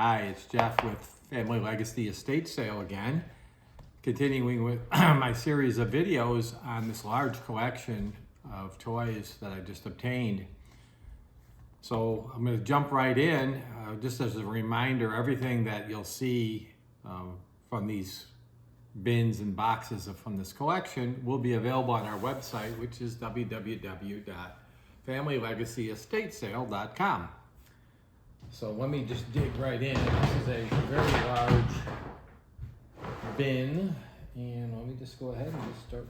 Hi, it's Jeff with Family Legacy Estate Sale again. Continuing with my series of videos on this large collection of toys that I just obtained. So I'm going to jump right in. Just as a reminder, everything that you'll see from these bins and boxes from this collection will be available on our website, which is www.familylegacyestatesale.com. So let me just dig right in. This is a very large bin, and let me just go ahead and just start.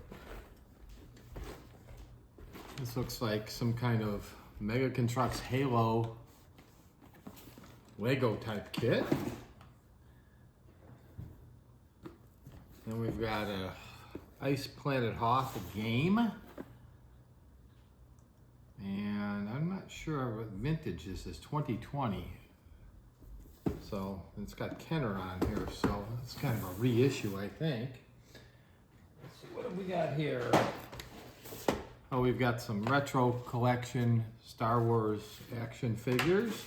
This looks like some kind of Mega Construx Halo Lego type kit. Then we've got a Ice Planet Hoth game. And I'm not sure what vintage this is, 2020. So it's got Kenner on here, so it's kind of a reissue, I think. Let's see, what have we got here? Oh, we've got some retro collection Star Wars action figures.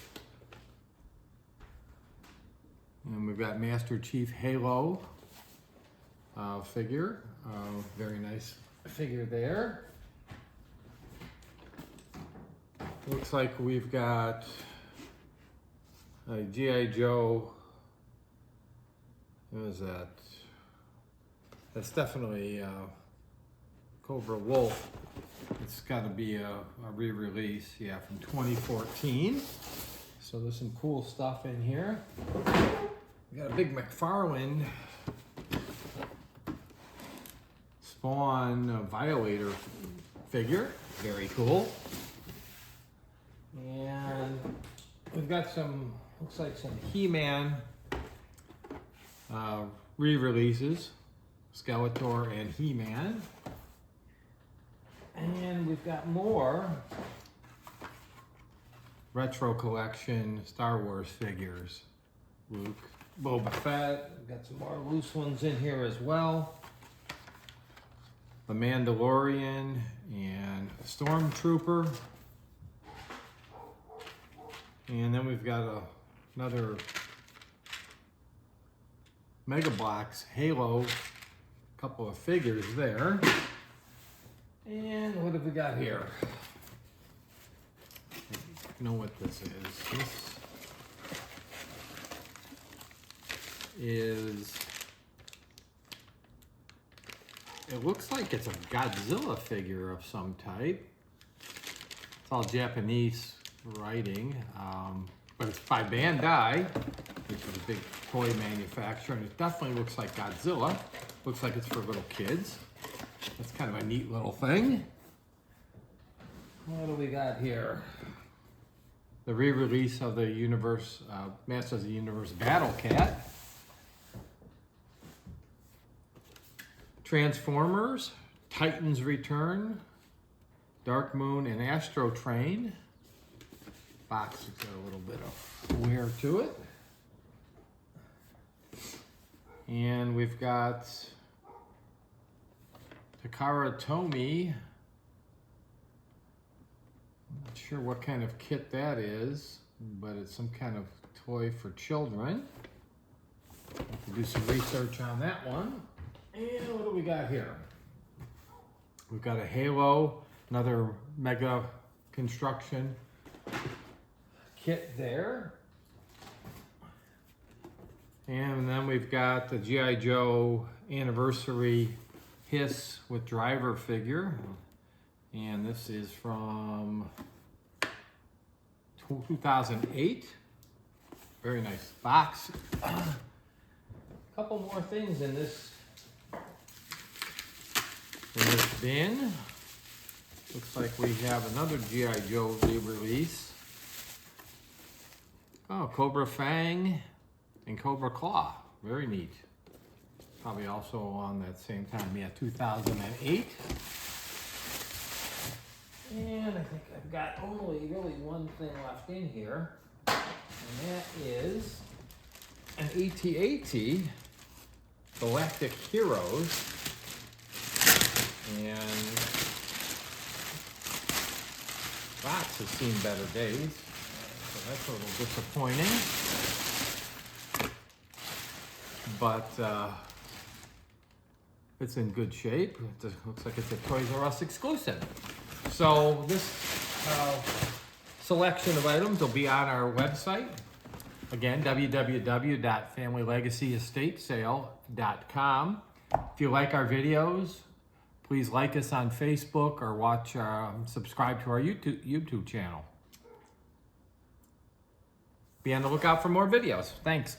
And we've got Master Chief Halo figure. Very nice figure there. Looks like we've got a G.I. Joe. What is that? That's definitely Cobra Wolf. It's got to be a re-release, yeah, from 2014. So there's some cool stuff in here. We got a big McFarlane Spawn Violator figure. Very cool. And we've got some, looks like some He-Man re-releases, Skeletor and He-Man. And we've got more retro collection Star Wars figures. Luke, Boba Fett, we've got some more loose ones in here as well. The Mandalorian and a Stormtrooper. And then we've got another Mega Box Halo, couple of figures there. And what have we got here? I don't know what this is. This is, it looks like it's a Godzilla figure of some type. It's all Japanese writing, but it's by Bandai, which is a big toy manufacturer, and it definitely looks like Godzilla. Looks like it's for little kids. That's kind of a neat little thing. What do we got here? The re-release of the Universe, Masters of the Universe Battle Cat. Transformers, Titans Return, Dark Moon, and Astro Train. Box has got a little bit of wear to it. And we've got Takara Tomy. I'm not sure what kind of kit that is, but it's some kind of toy for children. Have to do some research on that one. And what do we got here? We've got a Halo, another Mega Construction kit there. And then we've got the G.I. Joe Anniversary Hiss with Driver figure. And this is from 2008. Very nice box. A couple more things in this bin. Looks like we have another G.I. Joe re-release. Oh, Cobra Fang and Cobra Claw. Very neat. Probably also on that same time, yeah, 2008. And I think I've got only really one thing left in here, and that is an AT-AT Galactic Heroes. And box has seen better days. So that's a little disappointing. but it's in good shape. It looks like it's a Toys R Us exclusive. So this selection of items will be on our website. Again, www.familyllegacyestatesale.com. If you like our videos, please like us on Facebook or watch, subscribe to our YouTube channel. Be on the lookout for more videos. Thanks.